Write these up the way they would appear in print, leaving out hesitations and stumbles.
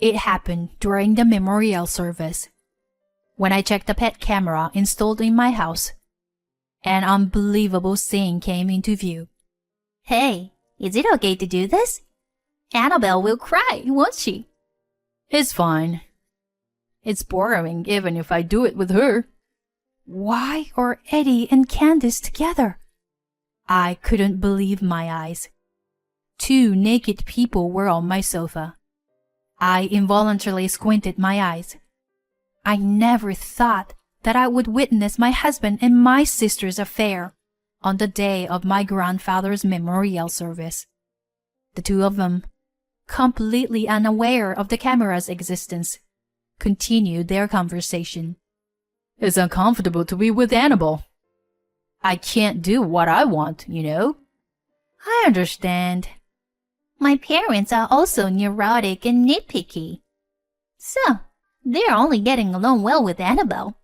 It happened during the memorial service. When I checked the pet camera installed in my house, an unbelievable scene came into view. Hey, is it okay to do this? Annabelle will cry, won't she? It's fine. It's boring even if I do it with her. Why are Eddie and Candace together? I couldn't believe my eyes. Two naked people were on my sofa. I involuntarily squinted my eyes. I never thought that I would witness my husband and my sister's affair on the day of my grandfather's memorial service. The two of them, completely unaware of the camera's existence, continued their conversation. It's uncomfortable to be with Annabelle. I can't do what I want, you know. I understand. My parents are also neurotic and nitpicky. So, they're only getting along well with Annabelle.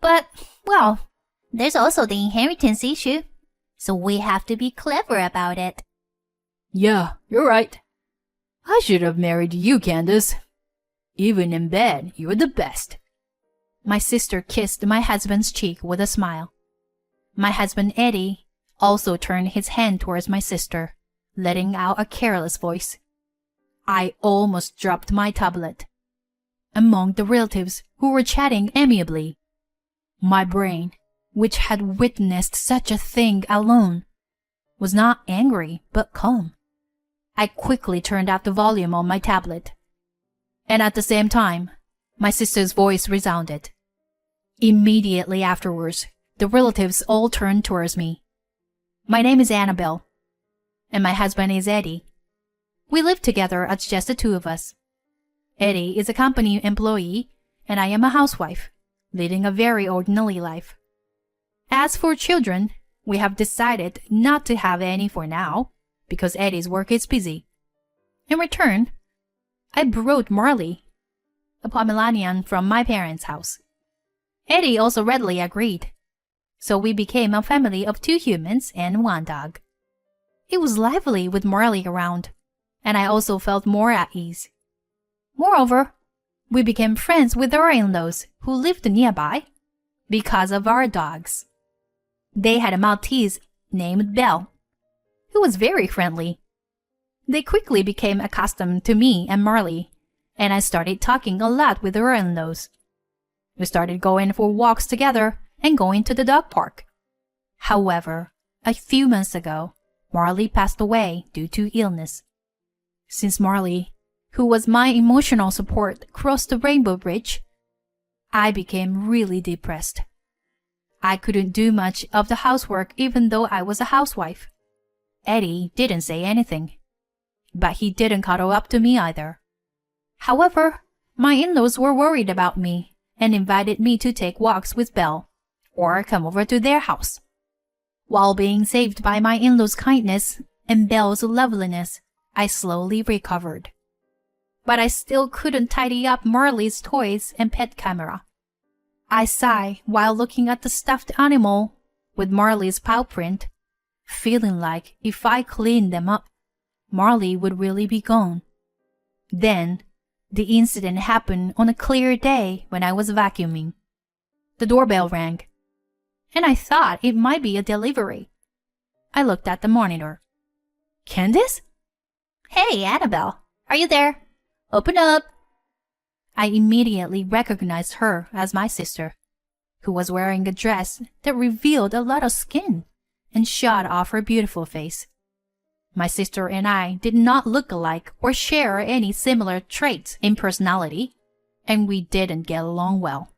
But, well, there's also the inheritance issue, so we have to be clever about it. Yeah, you're right. I should have married you, Candace. Even in bed, you're the best. My sister kissed my husband's cheek with a smile. My husband, Eddie, also turned his hand towards my sister, letting out a careless voice. I almost dropped my tablet. Among the relatives who were chatting amiably, my brain, which had witnessed such a thing alone, was not angry but calm. I quickly turned up the volume on my tablet. And at the same time, my sister's voice resounded. Immediately afterwards, the relatives all turned towards me. My name is Annabelle, and my husband is Eddie. We live together as just the two of us. Eddie is a company employee, and I am a housewife, leading a very ordinary life. As for children, we have decided not to have any for now, because Eddie's work is busy. In return, I brought Marley, a Pomeranian from my parents' house. Eddie also readily agreed, so we became a family of 2 humans and 1 dog. It was lively with Marley around, and I also felt more at ease. Moreover, we became friends with our in-laws who lived nearby because of our dogs. They had a Maltese named Belle, who was very friendly. They quickly became accustomed to me and Marley, and I started talking a lot with our in-laws. We started going for walks together and going to the dog park. However, a few months ago, Marley passed away due to illness. Since Marley, who was my emotional support, crossed the Rainbow Bridge, I became really depressed. I couldn't do much of the housework even though I was a housewife. Eddie didn't say anything, but he didn't cuddle up to me either. However, my in-laws were worried about me and invited me to take walks with Belle or come over to their house. While being saved by my in-laws' kindness and Belle's loveliness, I slowly recovered. But I still couldn't tidy up Marley's toys and pet camera. I sighed while looking at the stuffed animal with Marley's paw print, feeling like if I cleaned them up, Marley would really be gone. Then, the incident happened on a clear day when I was vacuuming. The doorbell rang, and I thought it might be a delivery. I looked at the monitor. Candace? Hey, Annabelle, are you there? Open up. I immediately recognized her as my sister, who was wearing a dress that revealed a lot of skin and showed off her beautiful face. My sister and I did not look alike or share any similar traits in personality, and we didn't get along well.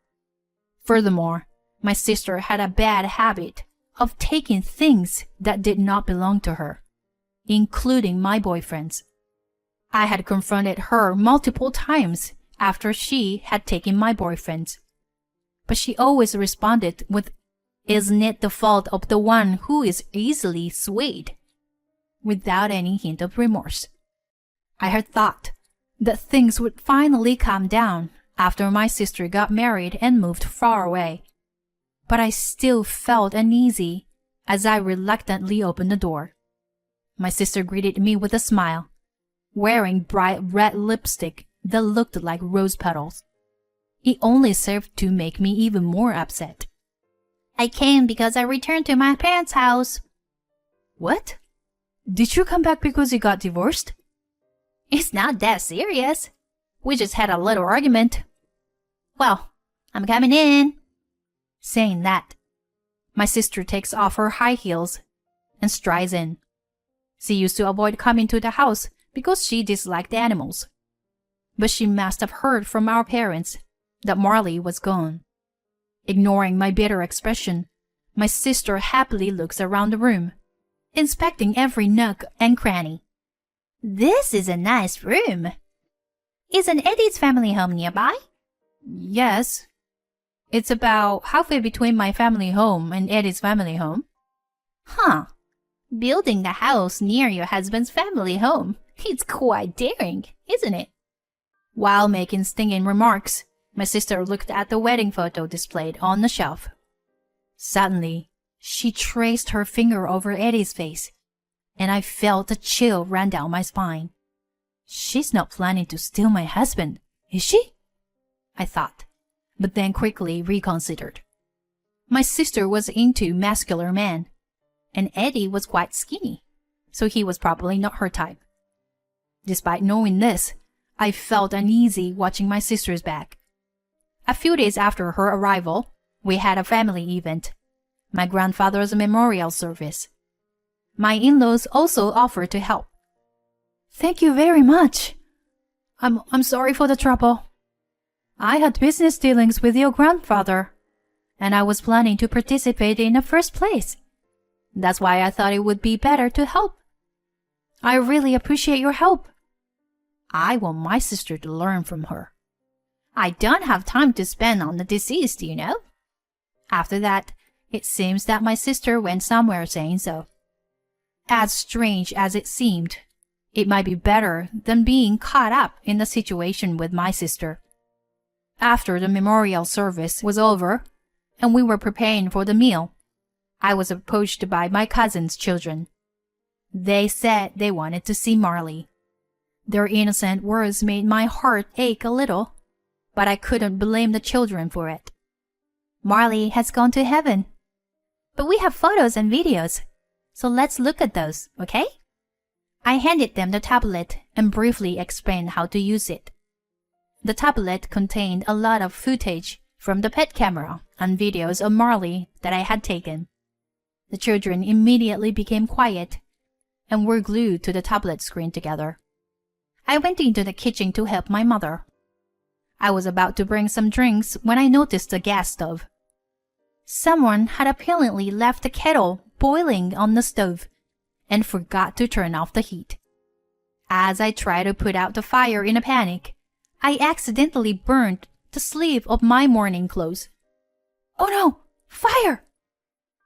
Furthermore, my sister had a bad habit of taking things that did not belong to her, including my boyfriend's. I had confronted her multiple times after she had taken my boyfriend's, but she always responded with, "Isn't it the fault of the one who is easily swayed?" without any hint of remorse. I had thought that things would finally calm down after my sister got married and moved far away, but I still felt uneasy as I reluctantly opened the door. My sister greeted me with a smile, wearing bright red lipstick that looked like rose petals. It only served to make me even more upset. I came because I returned to my parents' house. What? Did you come back because you got divorced? It's not that serious. We just had a little argument. Well, I'm coming in. Saying that, my sister takes off her high heels and strides in. She used to avoid coming to the house because she disliked animals. But she must have heard from our parents that Marley was gone. Ignoring my bitter expression, my sister happily looks around the room, inspecting every nook and cranny. This is a nice room. Isn't Eddie's family home nearby? Yes. It's about halfway between my family home and Eddie's family home. Huh. Building the house near your husband's family home. It's quite daring, isn't it? While making stinging remarks, my sister looked at the wedding photo displayed on the shelf. Suddenly, she traced her finger over Eddie's face, and I felt a chill run down my spine. She's not planning to steal my husband, is she? I thought, but then quickly reconsidered. My sister was into muscular men, and Eddie was quite skinny, so he was probably not her type. Despite knowing this, I felt uneasy watching my sister's back. A few days after her arrival, we had a family event, my grandfather's memorial service. My in-laws also offered to help. Thank you very much. I'm sorry for the trouble. I had business dealings with your grandfather, and I was planning to participate in the first place. That's why I thought it would be better to help. I really appreciate your help. I want my sister to learn from her. I don't have time to spend on the deceased, you know. After that, it seems that my sister went somewhere saying so. As strange as it seemed, it might be better than being caught up in the situation with my sister. After the memorial service was over, and we were preparing for the meal, I was approached by my cousin's children. They said they wanted to see Marley. Their innocent words made my heart ache a little, but I couldn't blame the children for it. Marley has gone to heaven. But we have photos and videos, so let's look at those, okay? I handed them the tablet and briefly explained how to use it. The tablet contained a lot of footage from the pet camera and videos of Marley that I had taken. The children immediately became quiet and were glued to the tablet screen together. I went into the kitchen to help my mother. I was about to bring some drinks when I noticed the gas stove. Someone had apparently left the kettle boiling on the stove and forgot to turn off the heat. As I tried to put out the fire in a panic, I accidentally burned the sleeve of my morning clothes. Oh no! Fire!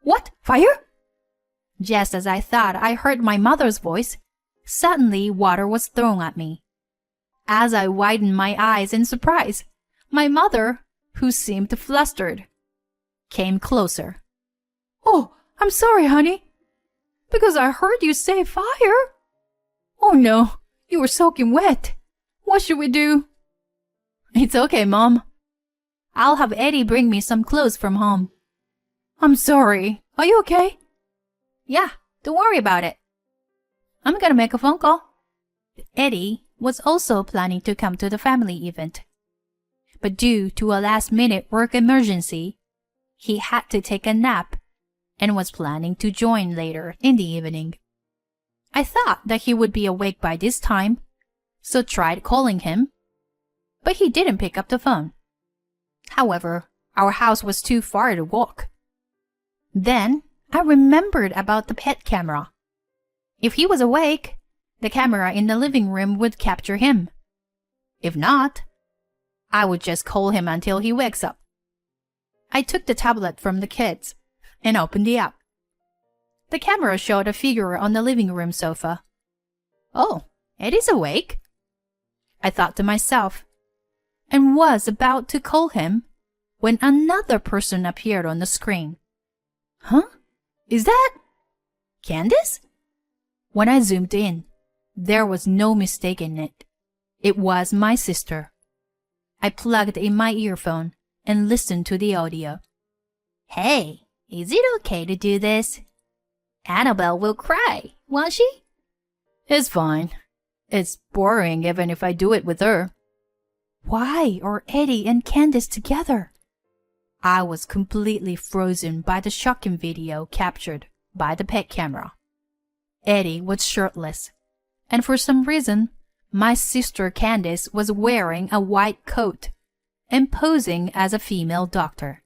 What? Fire? Just as I thought I heard my mother's voice, suddenly water was thrown at me. As I widened my eyes in surprise, my mother, who seemed flustered, came closer. Oh, I'm sorry, honey. Because I heard you say fire. Oh no, you were soaking wet. What should we do? It's okay, Mom. I'll have Eddie bring me some clothes from home. I'm sorry. Are you okay? Yeah, don't worry about it. I'm gonna make a phone call. Eddie was also planning to come to the family event. But due to a last-minute work emergency, he had to take a nap and was planning to join later in the evening. I thought that he would be awake by this time, so tried calling him, but he didn't pick up the phone. However, our house was too far to walk. Then I remembered about the pet camera. If he was awake, the camera in the living room would capture him. If not, I would just call him until he wakes up. I took the tablet from the kids and opened the app. The camera showed a figure on the living room sofa. Oh, Eddie's awake, I thought to myself, and was about to call him when another person appeared on the screen. Huh? Is that Candace? When I zoomed in, there was no mistaking it. It was my sister. I plugged in my earphone and listened to the audio. Hey, is it okay to do this? Annabelle will cry, won't she? It's fine. It's boring even if I do it with her. Why are Eddie and Candace together? I was completely frozen by the shocking video captured by the pet camera. Eddie was shirtless, and for some reason, my sister Candace was wearing a white coat and posing as a female doctor.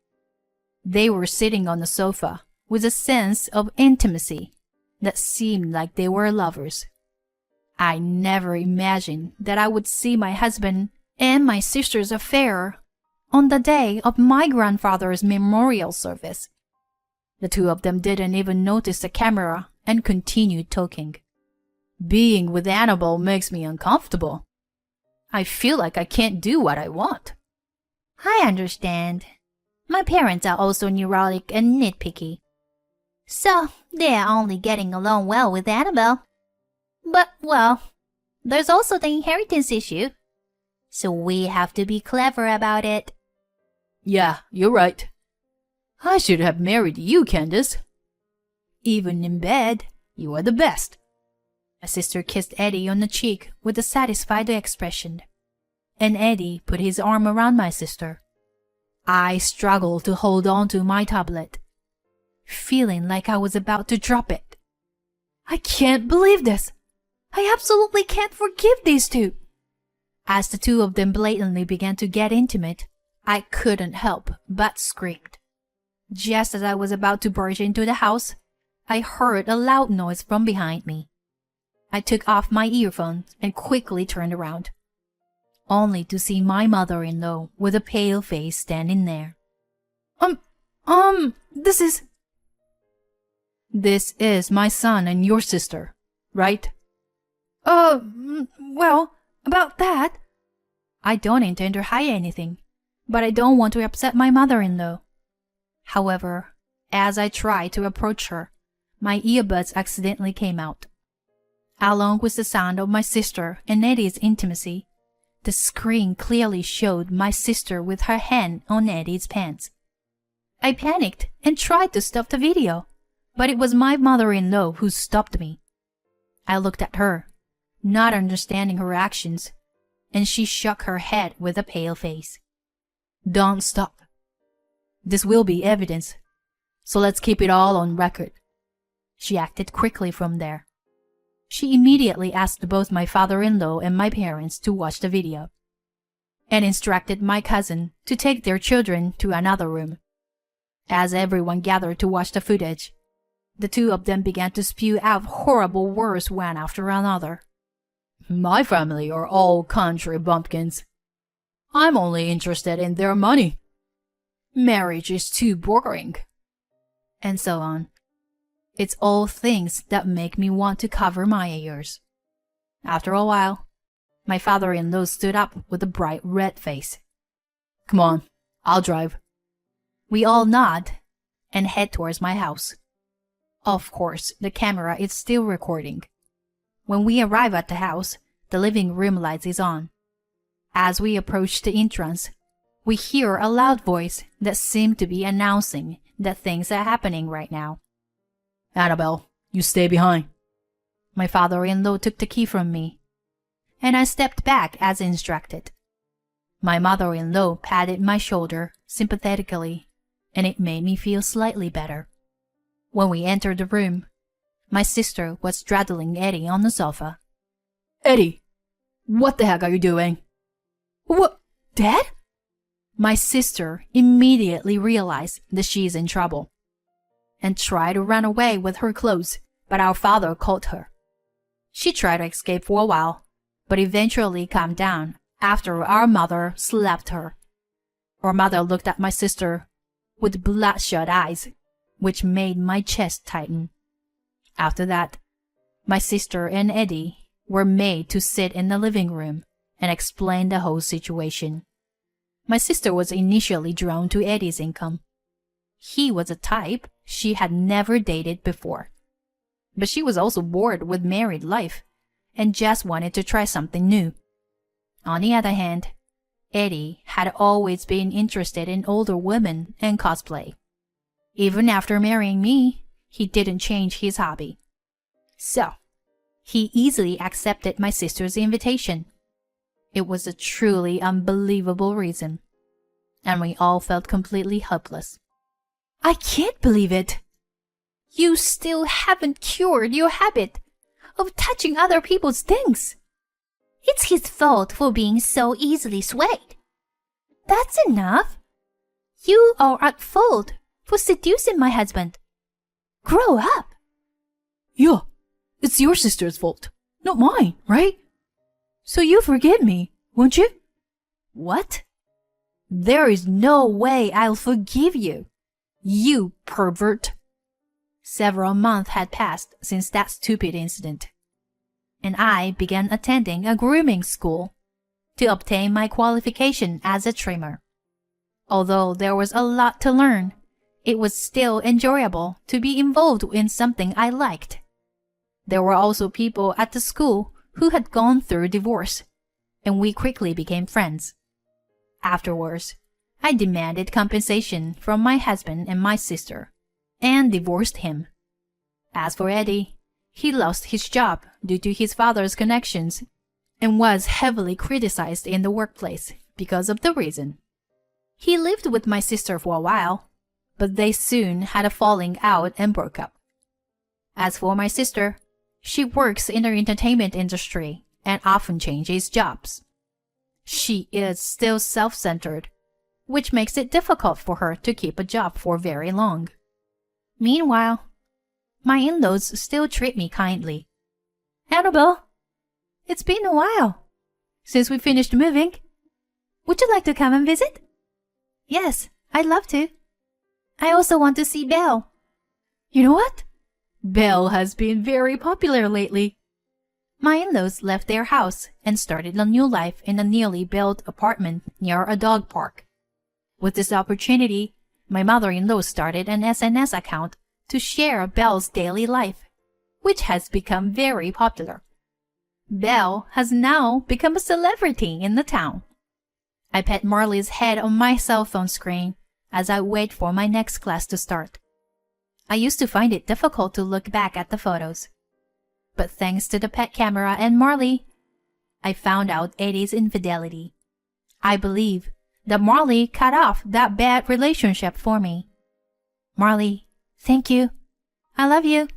They were sitting on the sofa with a sense of intimacy that seemed like they were lovers. I never imagined that I would see my husband and my sister's affair on the day of my grandfather's memorial service. The two of them didn't even notice the camera and continued talking. Being with Annabelle makes me uncomfortable. I feel like I can't do what I want. I understand. My parents are also neurotic and nitpicky. So they are only getting along well with Annabelle. But, well, there's also the inheritance issue. So we have to be clever about it. Yeah, you're right. I should have married you, Candace. Even in bed, you are the best. My sister kissed Eddie on the cheek with a satisfied expression, and Eddie put his arm around my sister. I struggled to hold on to my tablet, feeling like I was about to drop it. I can't believe this. I absolutely can't forgive these two. As the two of them blatantly began to get intimate, I couldn't help but scream. Just as I was about to burst into the house, I heard a loud noise from behind me. I took off my earphones and quickly turned around, only to see my mother-in-law with a pale face standing there. This is my son and your sister, right? Well, about that. I don't intend to hide anything, but I don't want to upset my mother-in-law. However, as I tried to approach her, my earbuds accidentally came out. Along with the sound of my sister and Eddie's intimacy, the screen clearly showed my sister with her hand on Eddie's pants. I panicked and tried to stop the video, but it was my mother-in-law who stopped me. I looked at her, not understanding her actions, and she shook her head with a pale face. Don't stop. This will be evidence, so let's keep it all on record. She acted quickly from there. She immediately asked both my father-in-law and my parents to watch the video, and instructed my cousin to take their children to another room. As everyone gathered to watch the footage, the two of them began to spew out horrible words one after another. My family are all country bumpkins. I'm only interested in their money. Marriage is too boring. And so on. It's all things that make me want to cover my ears. After a while, my father-in-law stood up with a bright red face. Come on, I'll drive. We all nod and head towards my house. Of course, the camera is still recording. When we arrive at the house, the living room light is on. As we approach the entrance, we hear a loud voice that seemed to be announcing that things are happening right now. Annabelle, you stay behind. My father-in-law took the key from me, and I stepped back as instructed. My mother-in-law patted my shoulder sympathetically, and it made me feel slightly better. When we entered the room, my sister was straddling Eddie on the sofa. Eddie, what the heck are you doing? What, Dad? My sister immediately realized that she's in trouble and tried to run away with her clothes, but our father caught her. She tried to escape for a while, but eventually calmed down after our mother slapped her. Our mother looked at my sister with bloodshot eyes, which made my chest tighten. After that, my sister and Eddie were made to sit in the living room and explain the whole situation. My sister was initially drawn to Eddie's income. He was a type she had never dated before. But she was also bored with married life and just wanted to try something new. On the other hand, Eddie had always been interested in older women and cosplay. Even after marrying me, he didn't change his hobby. So, he easily accepted my sister's invitation. It was a truly unbelievable reason, and we all felt completely helpless. I can't believe it! You still haven't cured your habit of touching other people's things. It's his fault for being so easily swayed. That's enough. You are at fault for seducing my husband. Grow up. Yeah, it's your sister's fault, not mine, right? So you forgive me, won't you? What? There is no way I'll forgive you, you pervert. Several months had passed since that stupid incident, and I began attending a grooming school to obtain my qualification as a trimmer. Although there was a lot to learn, it was still enjoyable to be involved in something I liked. There were also people at the school who had gone through divorce, and we quickly became friends. Afterwards, I demanded compensation from my husband and my sister, and divorced him. As for Eddie, he lost his job due to his father's connections and was heavily criticized in the workplace because of the reason. He lived with my sister for a while, but they soon had a falling out and broke up. As for my sister, she works in the entertainment industry and often changes jobs. She is still self-centered, which makes it difficult for her to keep a job for very long. Meanwhile, my in-laws still treat me kindly. Annabelle, it's been a while since we finished moving. Would you like to come and visit? Yes, I'd love to. I also want to see Belle. You know what? Belle has been very popular lately. My in-laws left their house and started a new life in a newly built apartment near a dog park. With this opportunity, my mother-in-law started an SNS account to share Belle's daily life, which has become very popular. Belle has now become a celebrity in the town. I pet Marley's head on my cell phone screen as I wait for my next class to start. I used to find it difficult to look back at the photos. But thanks to the pet camera and Marley, I found out Eddie's infidelity. I believe that Marley cut off that bad relationship for me. Marley, thank you. I love you.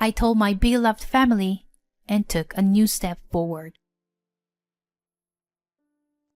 I told my beloved family and took a new step forward.